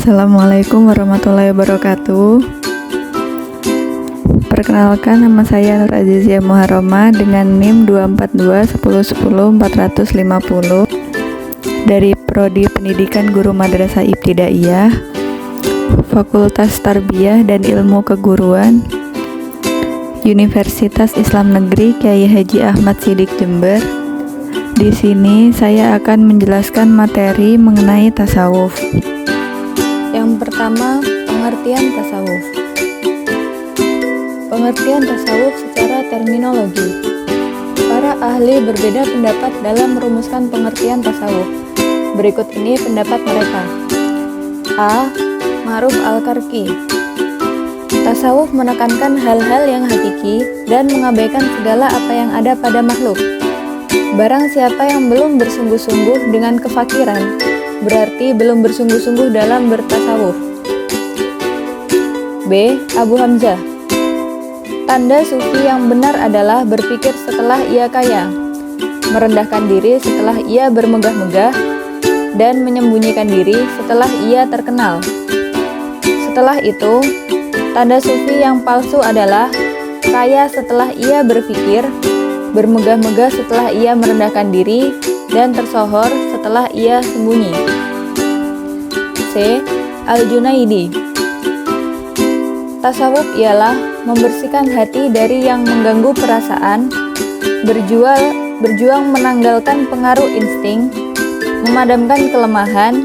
Assalamualaikum warahmatullahi wabarakatuh. Perkenalkan, nama saya Nur Azizia Muharrama dengan NIM 242110450 dari Prodi Pendidikan Guru Madrasah Ibtidaiyah, Fakultas Tarbiyah dan Ilmu Keguruan, Universitas Islam Negeri Kyai Haji Ahmad Siddiq Jember. Di sini saya akan menjelaskan materi mengenai tasawuf. Yang pertama, pengertian tasawuf. Pengertian tasawuf secara terminologi. Para ahli berbeda pendapat dalam merumuskan pengertian tasawuf. Berikut ini pendapat mereka. A. Ma'ruf Al-Karki. Tasawuf menekankan hal-hal yang hakiki dan mengabaikan segala apa yang ada pada makhluk. Barang siapa yang belum bersungguh-sungguh dengan kefakiran, berarti belum bersungguh-sungguh dalam bertasawuf. B. Abu Hamzah. Tanda sufi yang benar adalah berpikir setelah ia kaya, merendahkan diri setelah ia bermegah-megah, dan menyembunyikan diri setelah ia terkenal. Setelah itu, tanda sufi yang palsu adalah kaya setelah ia berpikir, bermegah-megah setelah ia merendahkan diri, dan tersohor setelah ia sembunyi. C. Al-Junaidi. Tasawuf ialah membersihkan hati dari yang mengganggu perasaan, berjuang menanggalkan pengaruh insting, memadamkan kelemahan,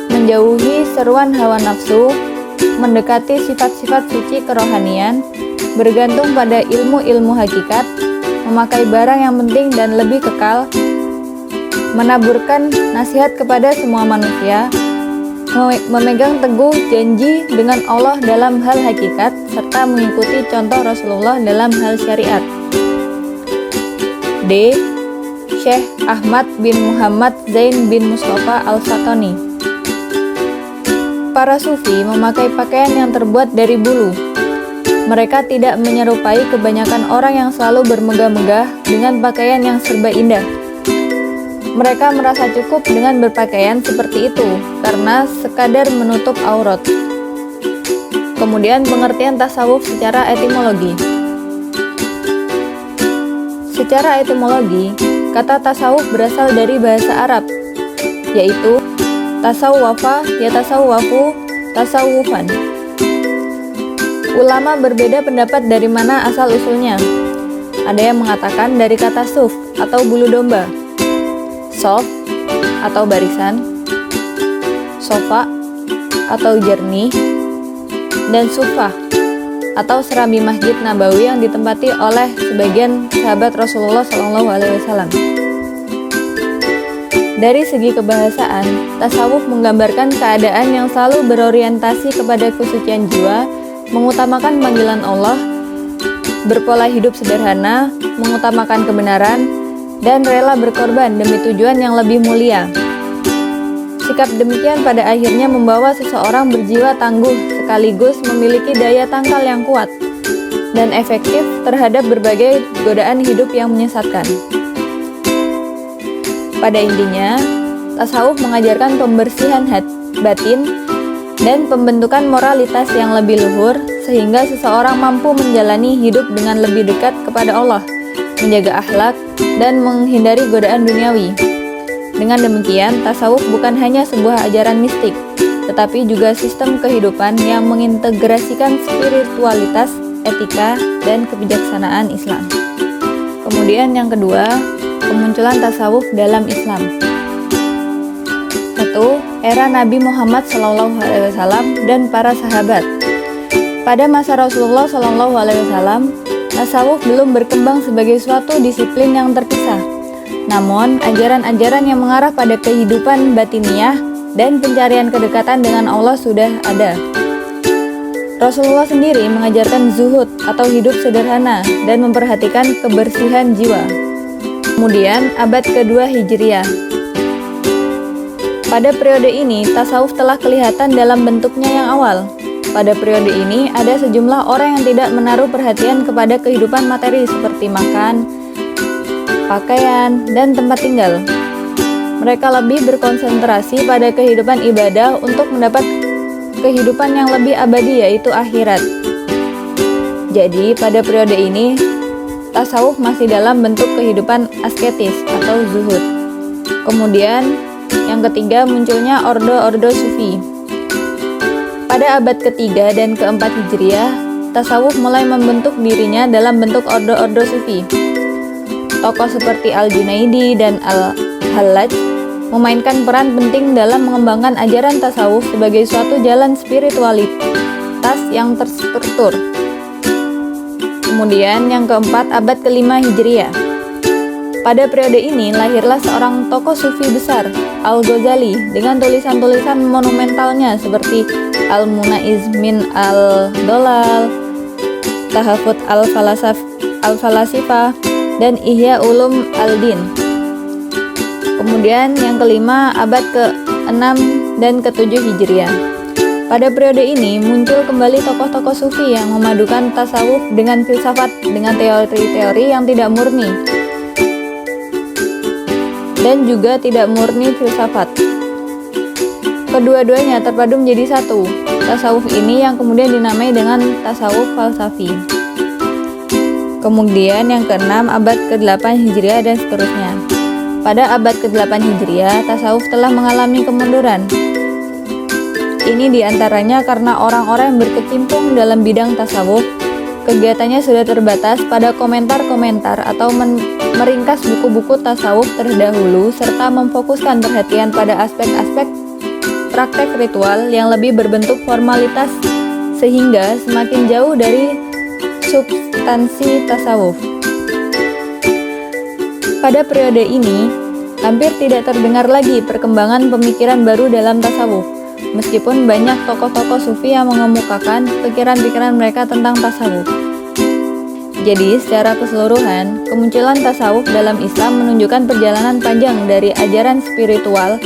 menjauhi seruan hawa nafsu, mendekati sifat-sifat suci kerohanian, bergantung pada ilmu-ilmu hakikat, memakai barang yang penting dan lebih kekal, menaburkan nasihat kepada semua manusia, memegang teguh janji dengan Allah dalam hal hakikat, serta mengikuti contoh Rasulullah dalam hal syariat. D. Syekh Ahmad bin Muhammad Zain bin Mustafa Al-Fatoni. Para sufi memakai pakaian yang terbuat dari bulu. Mereka tidak menyerupai kebanyakan orang yang selalu bermegah-megah dengan pakaian yang serba indah. Mereka merasa cukup dengan berpakaian seperti itu karena sekadar menutup aurat. Kemudian pengertian tasawuf secara etimologi. Secara etimologi, kata tasawuf berasal dari bahasa Arab, yaitu tasawwafa yatasawwafu tasawufan. Ulama berbeda pendapat dari mana asal usulnya. Ada yang mengatakan dari kata suf atau bulu domba, sof atau barisan, sofa atau jernih, dan sufah atau serambi Masjid Nabawi yang ditempati oleh sebagian sahabat Rasulullah SAW. Dari segi kebahasaan, tasawuf menggambarkan keadaan yang selalu berorientasi kepada kesucian jiwa, mengutamakan panggilan Allah, berpola hidup sederhana, mengutamakan kebenaran, dan rela berkorban demi tujuan yang lebih mulia. Sikap demikian pada akhirnya membawa seseorang berjiwa tangguh sekaligus memiliki daya tangkal yang kuat dan efektif terhadap berbagai godaan hidup yang menyesatkan. Pada intinya, tasawuf mengajarkan pembersihan batin dan pembentukan moralitas yang lebih luhur sehingga seseorang mampu menjalani hidup dengan lebih dekat kepada Allah, menjaga akhlak, dan menghindari godaan duniawi. Dengan demikian, tasawuf bukan hanya sebuah ajaran mistik, tetapi juga sistem kehidupan yang mengintegrasikan spiritualitas, etika, dan kebijaksanaan Islam. Kemudian yang kedua, kemunculan tasawuf dalam Islam. 1. Era Nabi Muhammad SAW dan para sahabat. Pada masa Rasulullah SAW, tasawuf belum berkembang sebagai suatu disiplin yang terpisah. Namun, ajaran-ajaran yang mengarah pada kehidupan batiniah dan pencarian kedekatan dengan Allah sudah ada. Rasulullah sendiri mengajarkan zuhud atau hidup sederhana dan memperhatikan kebersihan jiwa. Kemudian, abad kedua Hijriah. Pada periode ini, tasawuf telah kelihatan dalam bentuknya yang awal. Pada periode ini, ada sejumlah orang yang tidak menaruh perhatian kepada kehidupan materi seperti makan, pakaian, dan tempat tinggal. Mereka lebih berkonsentrasi pada kehidupan ibadah untuk mendapat kehidupan yang lebih abadi, yaitu akhirat. Jadi pada periode ini tasawuf masih dalam bentuk kehidupan asketis atau zuhud. Kemudian yang ketiga, munculnya ordo-ordo sufi. Pada abad ketiga dan keempat Hijriah, tasawuf mulai membentuk dirinya dalam bentuk ordo-ordo sufi. Tokoh seperti Al-Junaidi dan Al-Hallaj memainkan peran penting dalam mengembangkan ajaran tasawuf sebagai suatu jalan spiritualitas yang terstruktur. Kemudian yang keempat, abad kelima Hijriah. Pada periode ini lahirlah seorang tokoh sufi besar, Al-Ghazali, dengan tulisan-tulisan monumentalnya seperti Al-Munaiz min Al-Dolal, Tahafut Al-Falasifah, dan Ihya Ulum Al-Din. Kemudian yang kelima, abad ke-6 dan ke-7 Hijriah. Pada periode ini muncul kembali tokoh-tokoh sufi yang memadukan tasawuf dengan filsafat, dengan teori-teori yang tidak murni dan juga tidak murni filsafat. Kedua-duanya terpadu menjadi satu. Tasawuf ini yang kemudian dinamai dengan tasawuf falsafi. Kemudian yang ke-6, abad ke-8 Hijriah dan seterusnya. Pada abad ke-8 Hijriah, tasawuf telah mengalami kemunduran. Ini diantaranya karena orang-orang yang berkecimpung dalam bidang tasawuf, kegiatannya sudah terbatas pada komentar-komentar atau meringkas buku-buku tasawuf terdahulu serta memfokuskan perhatian pada aspek-aspek praktek ritual yang lebih berbentuk formalitas sehingga semakin jauh dari substansi tasawuf. Pada periode ini, hampir tidak terdengar lagi perkembangan pemikiran baru dalam tasawuf, meskipun banyak tokoh-tokoh sufi yang mengemukakan pikiran-pikiran mereka tentang tasawuf. Jadi, secara keseluruhan, kemunculan tasawuf dalam Islam menunjukkan perjalanan panjang dari ajaran spiritual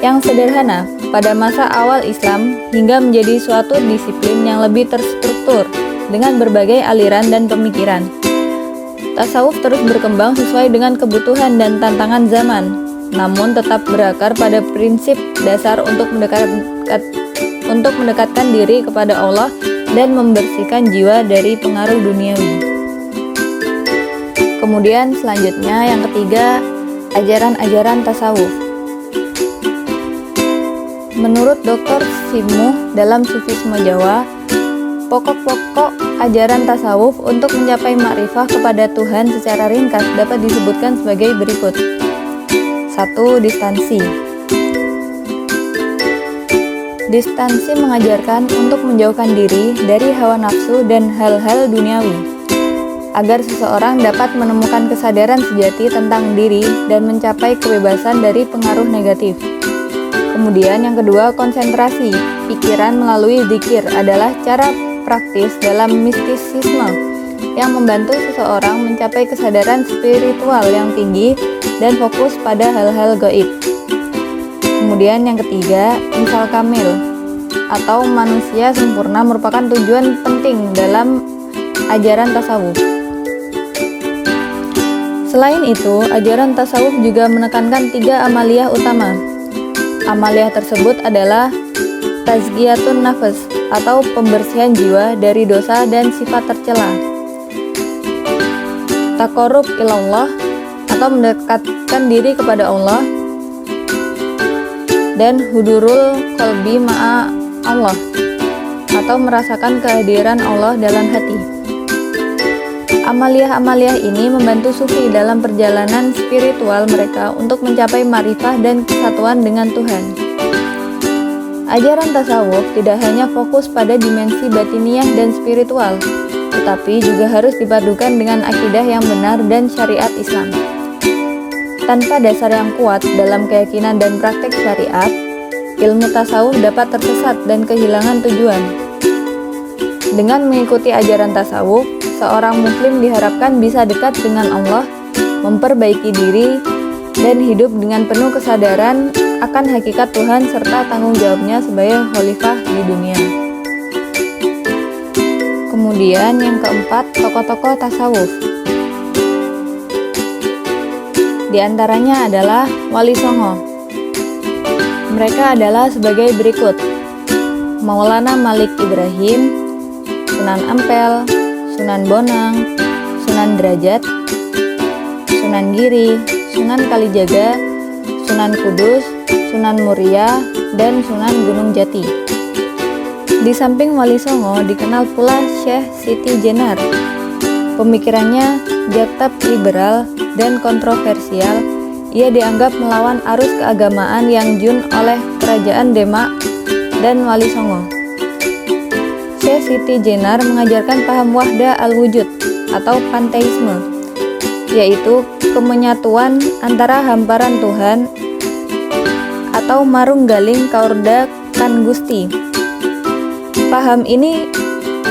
yang sederhana pada masa awal Islam hingga menjadi suatu disiplin yang lebih terstruktur dengan berbagai aliran dan pemikiran. Tasawuf terus berkembang sesuai dengan kebutuhan dan tantangan zaman, namun tetap berakar pada prinsip dasar untuk mendekatkan diri kepada Allah dan membersihkan jiwa dari pengaruh duniawi. Kemudian selanjutnya yang ketiga, ajaran-ajaran tasawuf. Menurut Dr. Simuh dalam Sufisme Jawa, pokok-pokok ajaran tasawuf untuk mencapai makrifah kepada Tuhan secara ringkas dapat disebutkan sebagai berikut. 1. Distansi. Distansi mengajarkan untuk menjauhkan diri dari hawa nafsu dan hal-hal duniawi, agar seseorang dapat menemukan kesadaran sejati tentang diri dan mencapai kebebasan dari pengaruh negatif. Kemudian yang kedua, konsentrasi. Pikiran melalui zikir adalah cara praktis dalam mistisisme yang membantu seseorang mencapai kesadaran spiritual yang tinggi dan fokus pada hal-hal gaib. Kemudian yang ketiga, misal kamil atau manusia sempurna merupakan tujuan penting dalam ajaran tasawuf. Selain itu, ajaran tasawuf juga menekankan 3 amaliyah utama. Amaliyah tersebut adalah tazkiyatun nafas atau pembersihan jiwa dari dosa dan sifat tercela, taqarrub ilallah atau mendekatkan diri kepada Allah, dan hudurul qalbi ma'a Allah atau merasakan kehadiran Allah dalam hati. Amaliyah-amaliyah ini membantu sufi dalam perjalanan spiritual mereka untuk mencapai ma'rifah dan kesatuan dengan Tuhan. Ajaran tasawuf tidak hanya fokus pada dimensi batiniah dan spiritual, tetapi juga harus dipadukan dengan akidah yang benar dan syariat Islam. Tanpa dasar yang kuat dalam keyakinan dan praktek syariat, ilmu tasawuf dapat tersesat dan kehilangan tujuan. Dengan mengikuti ajaran tasawuf, seorang muslim diharapkan bisa dekat dengan Allah, memperbaiki diri, dan hidup dengan penuh kesadaran akan hakikat Tuhan serta tanggung jawabnya sebagai khalifah di dunia. Kemudian yang keempat, tokoh-tokoh tasawuf. Di antaranya adalah Wali Songo. Mereka adalah sebagai berikut. Maulana Malik Ibrahim, Sunan Ampel, Sunan Bonang, Sunan Derajat, Sunan Giri, Sunan Kalijaga, Sunan Kudus, Sunan Muria, dan Sunan Gunung Jati. Di samping Wali Songo dikenal pula Syekh Siti Jenar. Pemikirannya tetap liberal dan kontroversial. Ia dianggap melawan arus keagamaan yang jun oleh Kerajaan Demak dan Wali Songo. Syekh Siti Jenar mengajarkan paham wahda al-wujud atau panteisme, yaitu kemenyatuan antara hamparan Tuhan atau marunggaling kaurda kan Gusti. Paham ini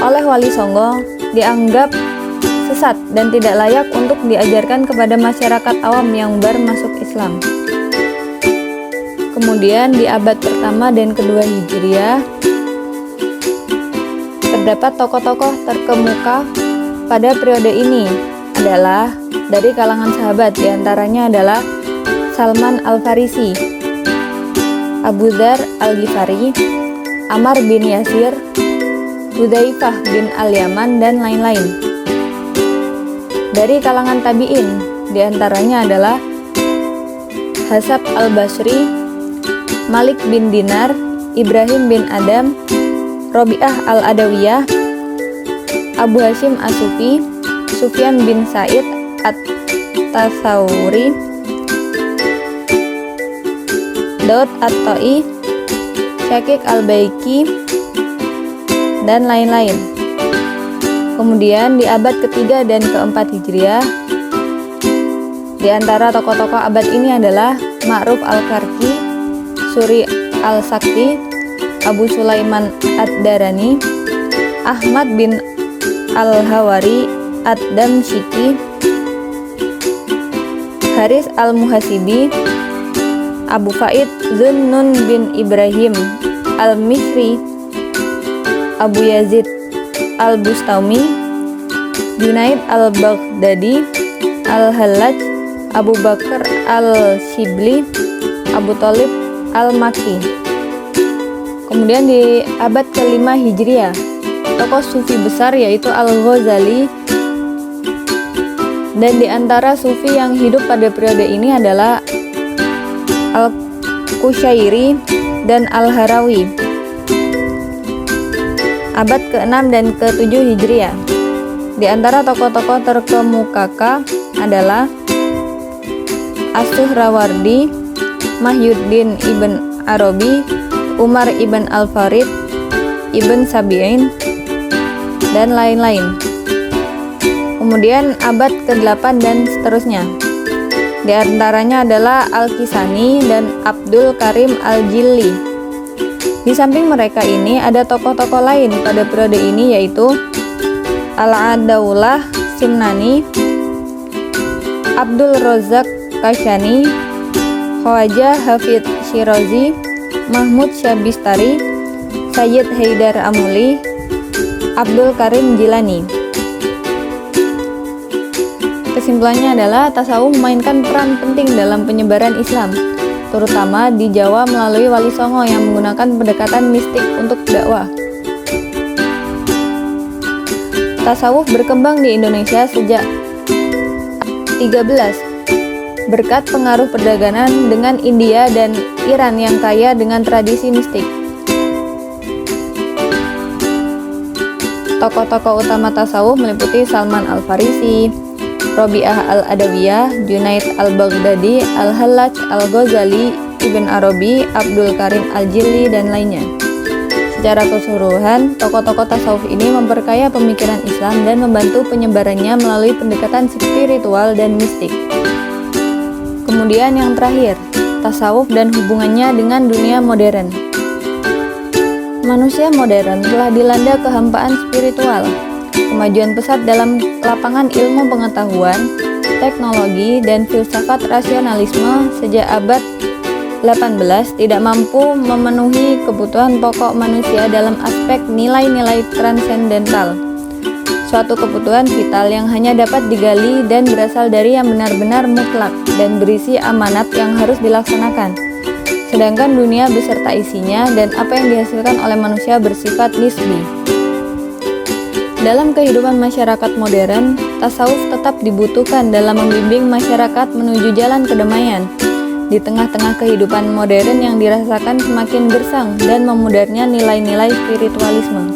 oleh Wali Songo dianggap sesat dan tidak layak untuk diajarkan kepada masyarakat awam yang baru masuk Islam. Kemudian di abad pertama dan kedua Hijriah terdapat tokoh-tokoh terkemuka pada periode ini adalah dari kalangan sahabat, diantaranya adalah Salman Al-Farisi, Abu Dzar Al-Ghifari, Ammar bin Yasir, Hudzaifah bin Al-Yaman, dan lain-lain. Dari kalangan tabi'in, diantaranya adalah Hasab Al-Basri, Malik bin Dinar, Ibrahim bin Adam, Robi'ah Al-Adawiyah, Abu Hashim As-Sufi, Sufyan bin Sa'id At-Tasawuri, Daud At-Ta'i, Syakik Al-Baiki, dan lain-lain. Kemudian di abad ketiga dan keempat Hijriah, di antara tokoh-tokoh abad ini adalah Ma'ruf Al-Karki, Suri Al-Sakti, Abu Sulaiman Ad-Darani, Ahmad bin Al-Hawari Ad-Damsyiki, Haris Al-Muhasibi, Abu Faid Zunnun bin Ibrahim Al-Misri, Abu Yazid Al-Bustami, Junaid Al-Baghdadi, Al-Hallaj, Abu Bakar Al-Shibli, Abu Thalib Al-Makki. Kemudian di abad kelima Hijriah, tokoh sufi besar yaitu Al-Ghazali, dan di antara sufi yang hidup pada periode ini adalah Al-Qushairi dan Al-Harawi. Abad ke-6 dan ke-7 Hijriah. Di antara tokoh-tokoh terkemuka adalah As-Suhrawardi, Mahyuddin Ibn Arabi, Umar Ibn Al-Farid, Ibn Sabi'in, dan lain-lain. Kemudian abad ke-8 dan seterusnya. Di antaranya adalah Al-Kisani dan Abdul Karim Al-Jilli. Di samping mereka ini ada tokoh-tokoh lain pada periode ini yaitu Al-Adawlah Simnani, Abdul Razak Kashani, Khwaja Hafidh Shirazi, Mahmud Syabistari, Sayyid Haidar Amuli, Abdul Karim Jilani. Kesimpulannya adalah tasawuf memainkan peran penting dalam penyebaran Islam, terutama di Jawa melalui Wali Songo yang menggunakan pendekatan mistik untuk dakwah. Tasawuf berkembang di Indonesia sejak 13 berkat pengaruh perdagangan dengan India dan Iran yang kaya dengan tradisi mistik. Tokoh-tokoh utama tasawuf meliputi Salman Al-Farisi, Robi'ah Al-Adawiyah, Junaid Al-Baghdadi, Al-Hallaj, Al-Ghazali, Ibn Arabi, Abdul Karim Al-Jilli, dan lainnya. Secara keseluruhan, tokoh-tokoh tasawuf ini memperkaya pemikiran Islam dan membantu penyebarannya melalui pendekatan spiritual dan mistik. Kemudian yang terakhir, tasawuf dan hubungannya dengan dunia modern. Manusia modern telah dilanda kehampaan spiritual. Kemajuan pesat dalam lapangan ilmu pengetahuan, teknologi, dan filsafat rasionalisme sejak abad 18 tidak mampu memenuhi kebutuhan pokok manusia dalam aspek nilai-nilai transendental. Suatu kebutuhan vital yang hanya dapat digali dan berasal dari yang benar-benar mutlak dan berisi amanat yang harus dilaksanakan. sedangkan dunia beserta isinya dan apa yang dihasilkan oleh manusia bersifat nisbi. Dalam kehidupan masyarakat modern, tasawuf tetap dibutuhkan dalam membimbing masyarakat menuju jalan kedamaian. Di tengah-tengah kehidupan modern yang dirasakan semakin gersang dan memudarnya nilai-nilai spiritualisme,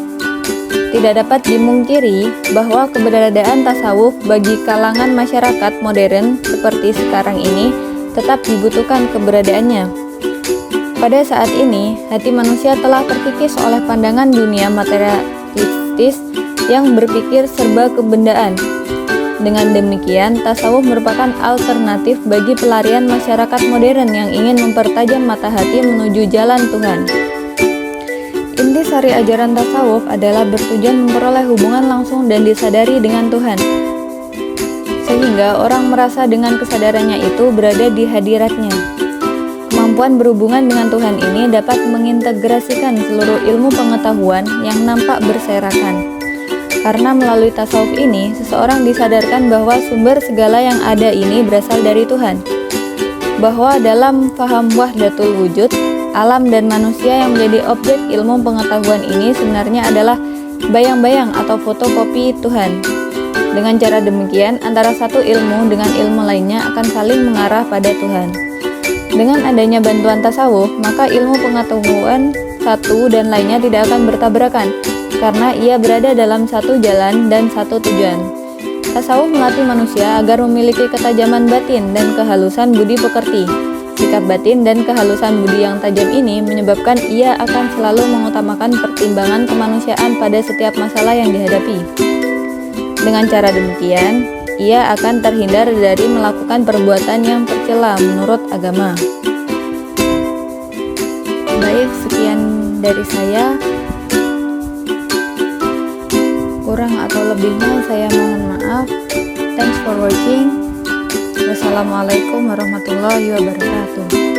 tidak dapat dimungkiri bahwa keberadaan tasawuf bagi kalangan masyarakat modern seperti sekarang ini tetap dibutuhkan keberadaannya. Pada saat ini, hati manusia telah terkikis oleh pandangan dunia materialistis yang berpikir serba kebendaan. Dengan demikian, tasawuf merupakan alternatif bagi pelarian masyarakat modern yang ingin mempertajam mata hati menuju jalan Tuhan. Intisari ajaran tasawuf adalah bertujuan memperoleh hubungan langsung dan disadari dengan Tuhan, sehingga orang merasa dengan kesadarannya itu berada di hadiratnya. Kemampuan berhubungan dengan Tuhan ini dapat mengintegrasikan seluruh ilmu pengetahuan yang nampak berserakan. Karena melalui tasawuf ini, seseorang disadarkan bahwa sumber segala yang ada ini berasal dari Tuhan. Bahwa dalam faham wahdatul wujud, alam dan manusia yang menjadi objek ilmu pengetahuan ini sebenarnya adalah bayang-bayang atau fotokopi Tuhan. Dengan cara demikian, antara satu ilmu dengan ilmu lainnya akan saling mengarah pada Tuhan. Dengan adanya bantuan tasawuf, maka ilmu pengetahuan satu dan lainnya tidak akan bertabrakan, karena ia berada dalam satu jalan dan satu tujuan. Tasawuf melatih manusia agar memiliki ketajaman batin dan kehalusan budi pekerti. Sikap batin dan kehalusan budi yang tajam ini menyebabkan ia akan selalu mengutamakan pertimbangan kemanusiaan pada setiap masalah yang dihadapi. Dengan cara demikian, ia akan terhindar dari melakukan perbuatan yang tercela menurut agama. Baik, sekian dari saya. Kurang atau lebihnya saya mohon maaf. Thanks for watching. Wassalamualaikum warahmatullahi wabarakatuh.